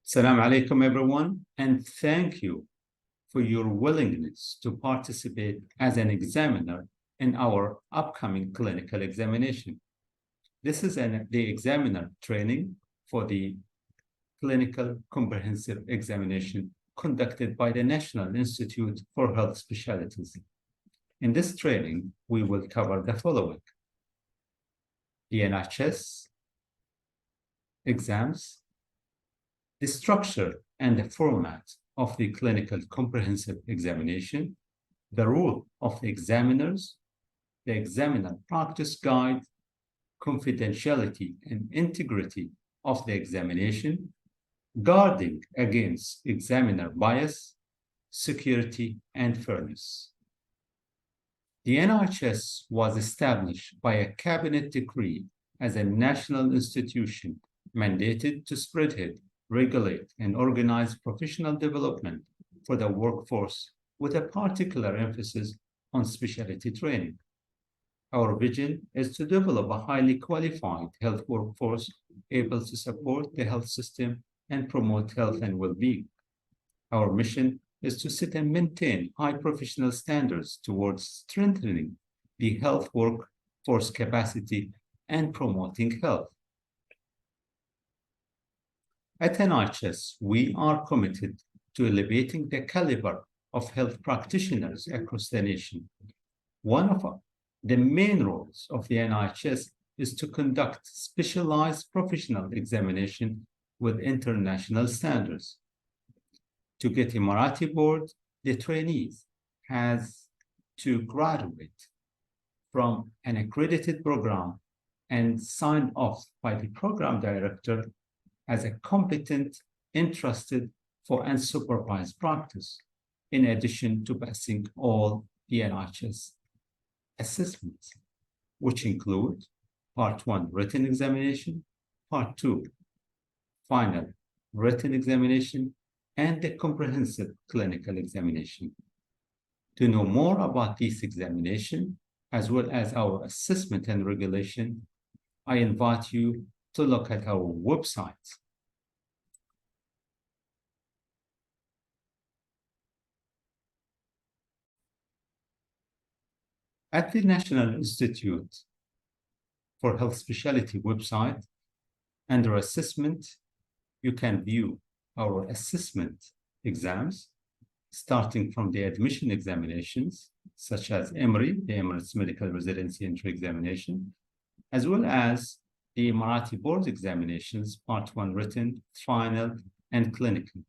Assalamu alaikum, everyone, and thank you for your willingness to participate as an examiner in our upcoming clinical examination. This is the examiner training for the clinical comprehensive examination conducted by the National Institute for Health Specialties. In this training, we will cover the following: the NHS exams, the structure and the format of the clinical comprehensive examination, the role of the examiners, the examiner practice guide, confidentiality and integrity of the examination, guarding against examiner bias, security, and fairness. The NHS was established by a cabinet decree as a national institution mandated to spearhead, regulate, and organize professional development for the workforce with a particular emphasis on specialty training. Our vision is to develop a highly qualified health workforce able to support the health system and promote health and well-being. Our mission is to set and maintain high professional standards towards strengthening the health workforce capacity and promoting health. At NHS, we are committed to elevating the caliber of health practitioners across the nation. One of the main roles of the NHS is to conduct specialized professional examination with international standards. To get Emirati board, the trainees has to graduate from an accredited program and signed off by the program director as a competent, entrusted for and supervised practice, in addition to passing all the NHS assessments, which include Part 1 written examination, Part 2 final written examination, and the comprehensive clinical examination. To know more about this examination, as well as our assessment and regulation, I invite you to look at our website. At the National Institute for Health Specialty website, under Assessment, you can view our assessment exams, starting from the admission examinations, such as EMRI, the Emirates Medical Residency Entry Examination, as well as the Emirati Board examinations, Part 1 written, final, and clinical.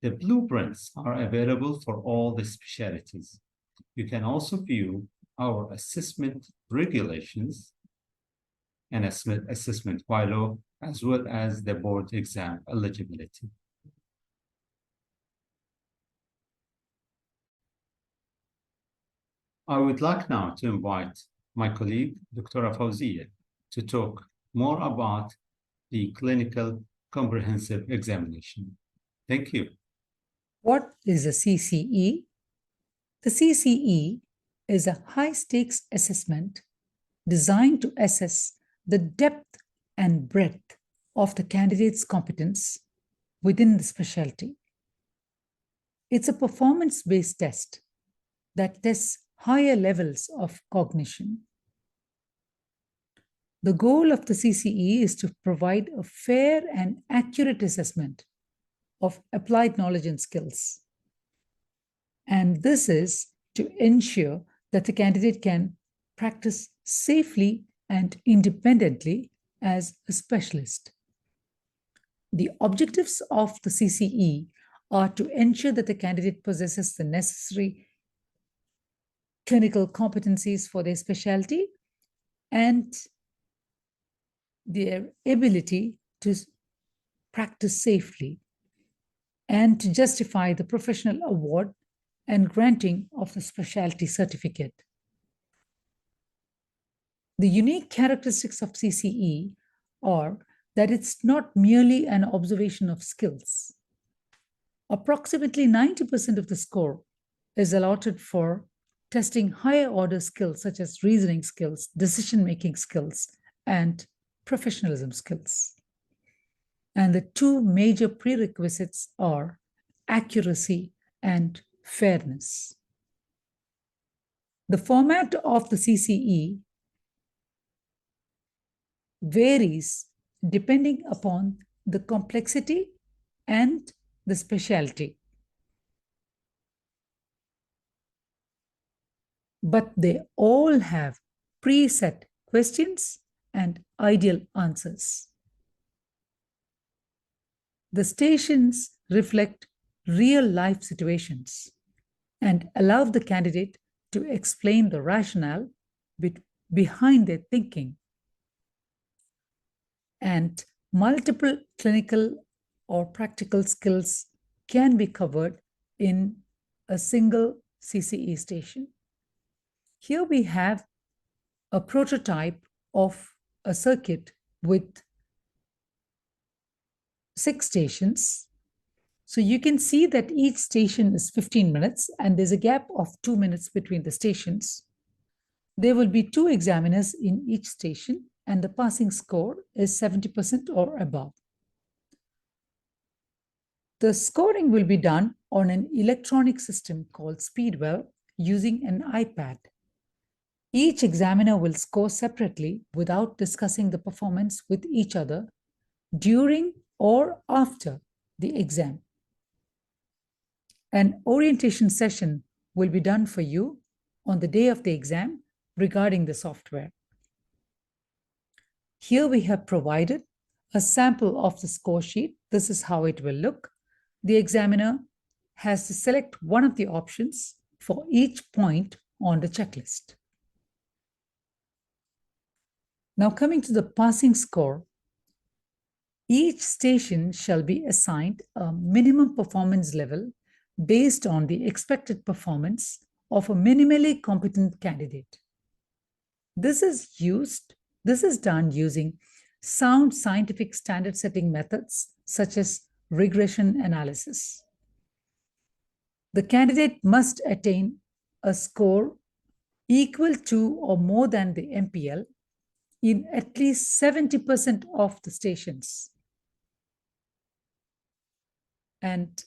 The blueprints are available for all the specialties. You can also view our assessment regulations and assessment bylaw, as well as the board exam eligibility. I would like now to invite my colleague, Dr. Fawzia, to talk more about the clinical comprehensive examination. Thank you. What is a CCE? The CCE is a high-stakes assessment designed to assess the depth and breadth of the candidate's competence within the specialty. It's a performance-based test that tests higher levels of cognition. The goal of the CCE is to provide a fair and accurate assessment of applied knowledge and skills. And this is to ensure that the candidate can practice safely and independently as a specialist. The objectives of the CCE are to ensure that the candidate possesses the necessary clinical competencies for their specialty and their ability to practice safely and to justify the professional award and granting of the specialty certificate. The unique characteristics of CCE are that it's not merely an observation of skills. Approximately 90% of the score is allotted for testing higher order skills such as reasoning skills, decision-making skills, and professionalism skills. And the two major prerequisites are accuracy and fairness. The format of the CCE varies depending upon the complexity and the specialty. But they all have preset questions and ideal answers. The stations reflect real life situations and allow the candidate to explain the rationale behind their thinking. And multiple clinical or practical skills can be covered in a single CCE station. Here we have a prototype of a circuit with 6 stations. So you can see that each station is 15 minutes and there's a gap of 2 minutes between the stations. There will be 2 examiners in each station and the passing score is 70% or above. The scoring will be done on an electronic system called Speedwell using an iPad. Each examiner will score separately without discussing the performance with each other during or after the exam. An orientation session will be done for you on the day of the exam regarding the software. Here we have provided a sample of the score sheet. This is how it will look. The examiner has to select one of the options for each point on the checklist. Now coming to the passing score, each station shall be assigned a minimum performance level based on the expected performance of a minimally competent candidate. This is done using sound scientific standard setting methods such as regression analysis. The candidate must attain a score equal to or more than the MPL in at least 70% of the stations. And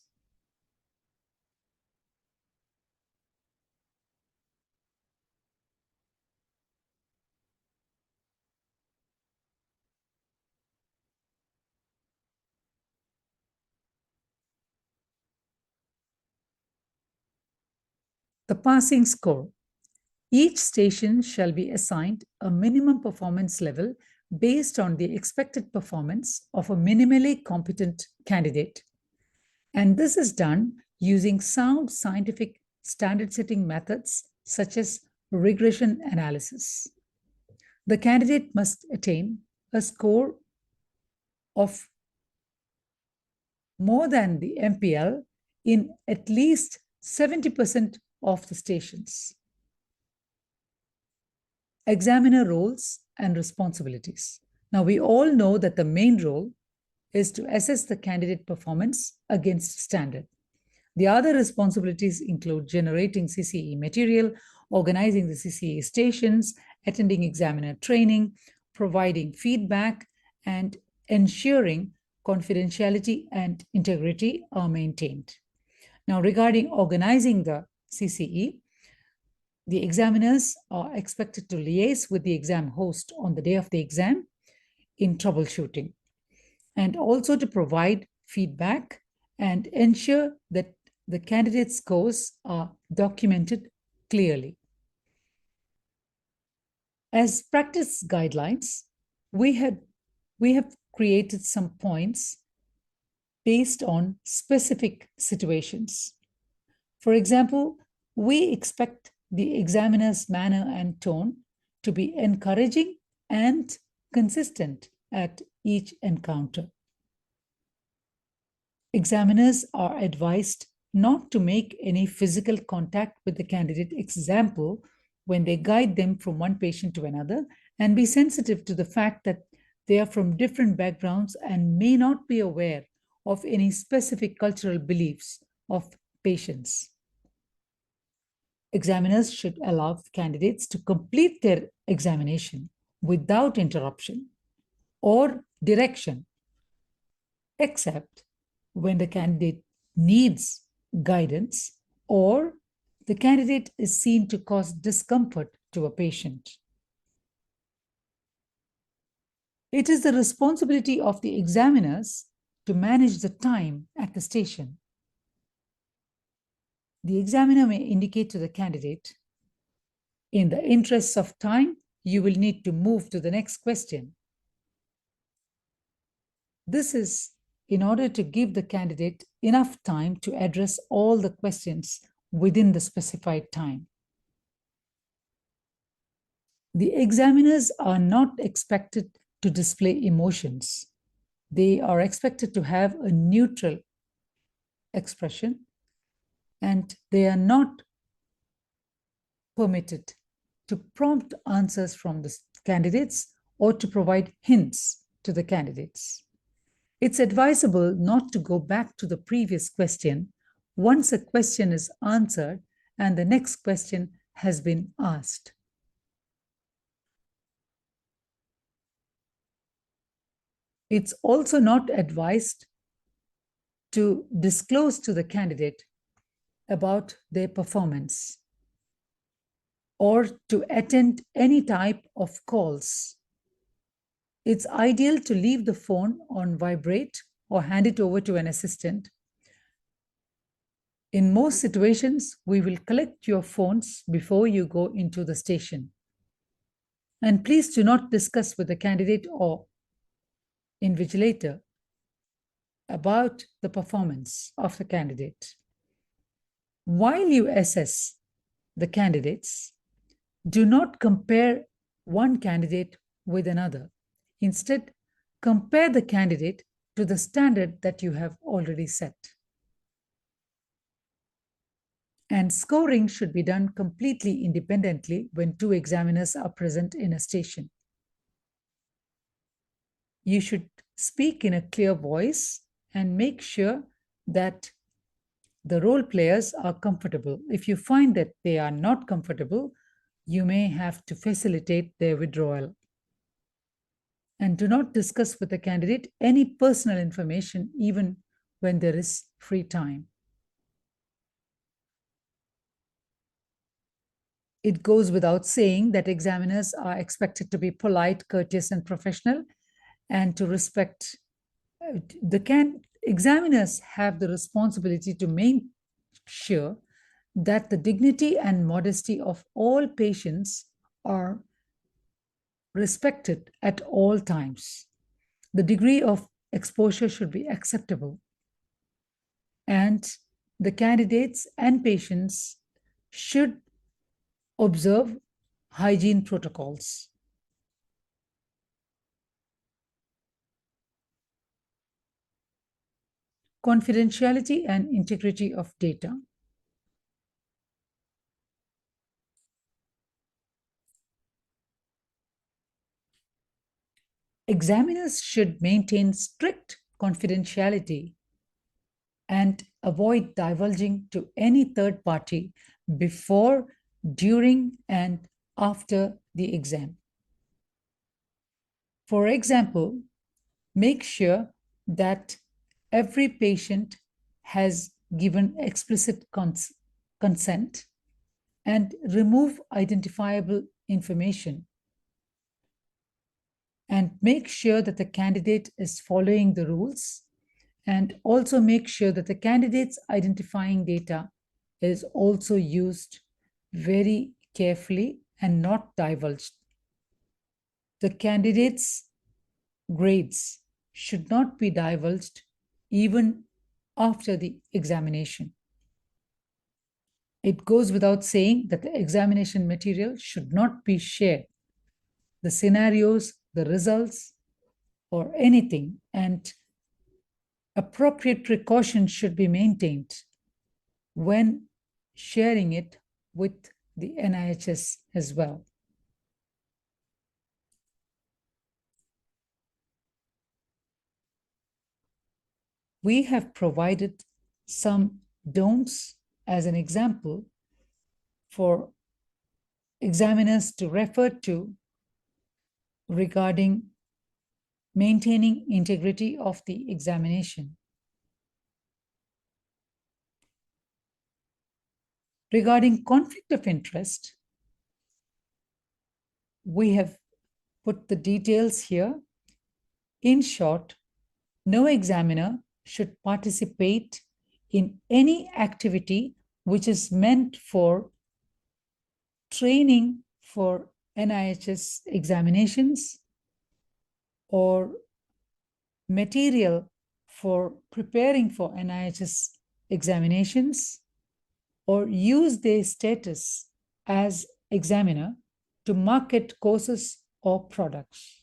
the passing score. Each station shall be assigned a minimum performance level based on the expected performance of a minimally competent candidate. And this is done using sound scientific standard setting methods such as regression analysis. The candidate must attain a score of more than the MPL in at least 70% of the stations. Examiner roles and responsibilities. Now, we all know that the main role is to assess the candidate performance against standard. The other responsibilities include generating CCE material, organizing the CCE stations, attending examiner training, providing feedback, and ensuring confidentiality and integrity are maintained. Now, regarding organizing the CCE, the examiners are expected to liaise with the exam host on the day of the exam in troubleshooting, and also to provide feedback and ensure that the candidate scores are documented clearly. As practice guidelines, we have created some points based on specific situations. For example, we expect the examiner's manner and tone to be encouraging and consistent at each encounter. Examiners are advised not to make any physical contact with the candidate example when they guide them from one patient to another, and be sensitive to the fact that they are from different backgrounds and may not be aware of any specific cultural beliefs of patients. Examiners should allow candidates to complete their examination without interruption or direction. except when the candidate needs guidance or the candidate is seen to cause discomfort to a patient. It is the responsibility of the examiners to manage the time at the station. The examiner may indicate to the candidate, in the interests of time, you will need to move to the next question. This is in order to give the candidate enough time to address all the questions within the specified time. The examiners are not expected to display emotions. They are expected to have a neutral expression, and they are not permitted to prompt answers from the candidates or to provide hints to the candidates. It's advisable not to go back to the previous question once a question is answered and the next question has been asked. It's also not advised to disclose to the candidate about their performance or to attend any type of calls. It's ideal to leave the phone on vibrate or hand it over to an assistant. In most situations, we will collect your phones before you go into the station. And please do not discuss with the candidate or invigilator about the performance of the candidate. While you assess the candidates, do not compare one candidate with another. Instead, compare the candidate to the standard that you have already set. And scoring should be done completely independently when two examiners are present in a station. You should speak in a clear voice and make sure that the role players are comfortable. If you find that they are not comfortable, you may have to facilitate their withdrawal. And do not discuss with the candidate any personal information, even when there is free time. It goes without saying that examiners are expected to be polite, courteous, and professional, and to respect examiners have the responsibility to make sure that the dignity and modesty of all patients are respected at all times. The degree of exposure should be acceptable, and the candidates and patients should observe hygiene protocols. Confidentiality and integrity of data. Examiners should maintain strict confidentiality and avoid divulging to any third party before, during, and after the exam. For example, make sure that every patient has given explicit consent and remove identifiable information, and make sure that the candidate is following the rules, and also make sure that the candidate's identifying data is also used very carefully and not divulged. The candidate's grades should not be divulged even after the examination. It goes without saying that the examination material should not be shared. The scenarios, the results, or anything, and appropriate precautions should be maintained when sharing it with the NIHS as well. We have provided some don'ts as an example for examiners to refer to regarding maintaining integrity of the examination. Regarding conflict of interest, we have put the details here. In short, no examiner should participate in any activity which is meant for training for NIHS examinations or material for preparing for NIHS examinations, or use their status as examiner to market courses or products.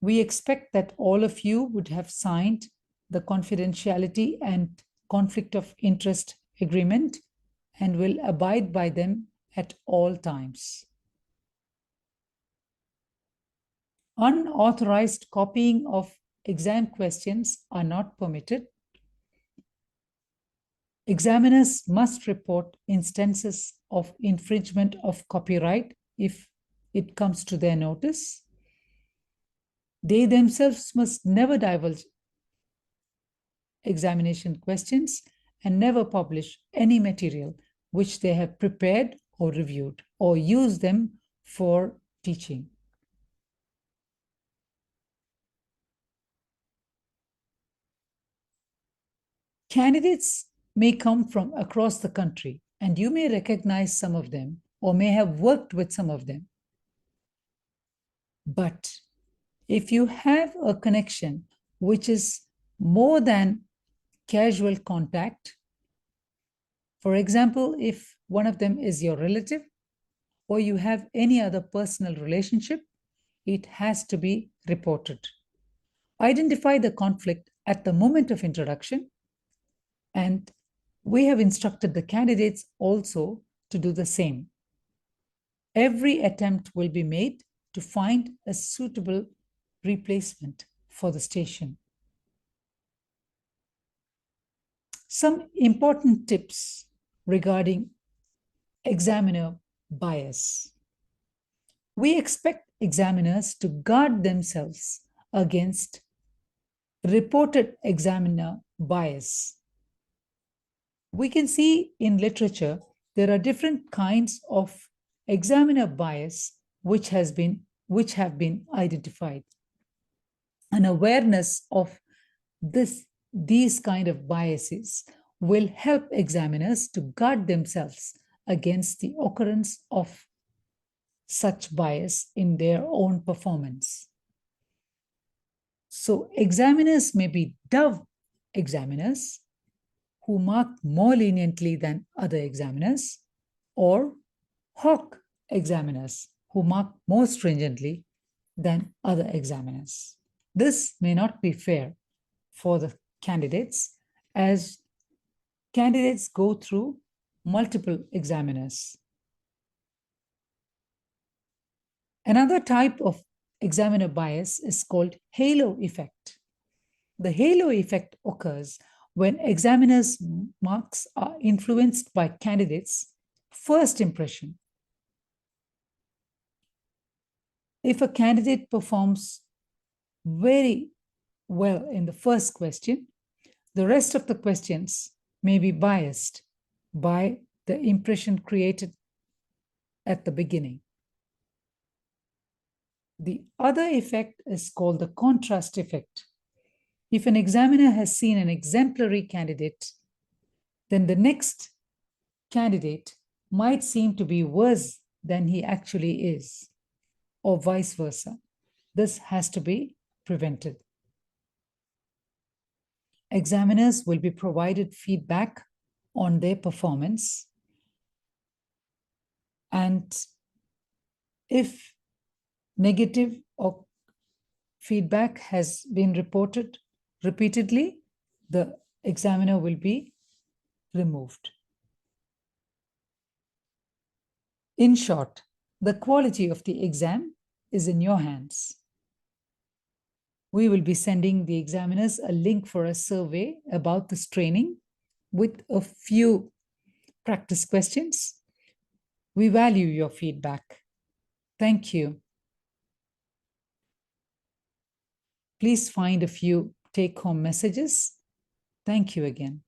We expect that all of you would have signed the confidentiality and conflict of interest agreement and will abide by them at all times. Unauthorized copying of exam questions are not permitted. Examiners must report instances of infringement of copyright if it comes to their notice. They themselves must never divulge examination questions and never publish any material which they have prepared or reviewed or use them for teaching. Candidates may come from across the country, and you may recognize some of them or may have worked with some of them. But if you have a connection which is more than casual contact, for example, if one of them is your relative or you have any other personal relationship, it has to be reported. Identify the conflict at the moment of introduction, and we have instructed the candidates also to do the same. Every attempt will be made to find a suitable replacement for the station. Some important tips regarding examiner bias. We expect examiners to guard themselves against reported examiner bias. We can see in literature there are different kinds of examiner bias which have been identified. An awareness of these kind of biases will help examiners to guard themselves against the occurrence of such bias in their own performance. So examiners may be dove examiners who mark more leniently than other examiners, or hawk examiners who mark more stringently than other examiners. This may not be fair for the candidates, as candidates go through multiple examiners. Another type of examiner bias is called halo effect. The halo effect occurs when examiners' marks are influenced by candidates' first impression. If a candidate performs very well in the first question, the rest of the questions may be biased by the impression created at the beginning. The other effect is called the contrast effect. If an examiner has seen an exemplary candidate, then the next candidate might seem to be worse than he actually is, or vice versa. This has to be prevented. Examiners will be provided feedback on their performance, and if negative or feedback has been reported repeatedly, the examiner will be removed. In short, the quality of the exam is in your hands. We will be sending the examiners a link for a survey about this training with a few practice questions. We value your feedback. Thank you. Please find a few take-home messages. Thank you again.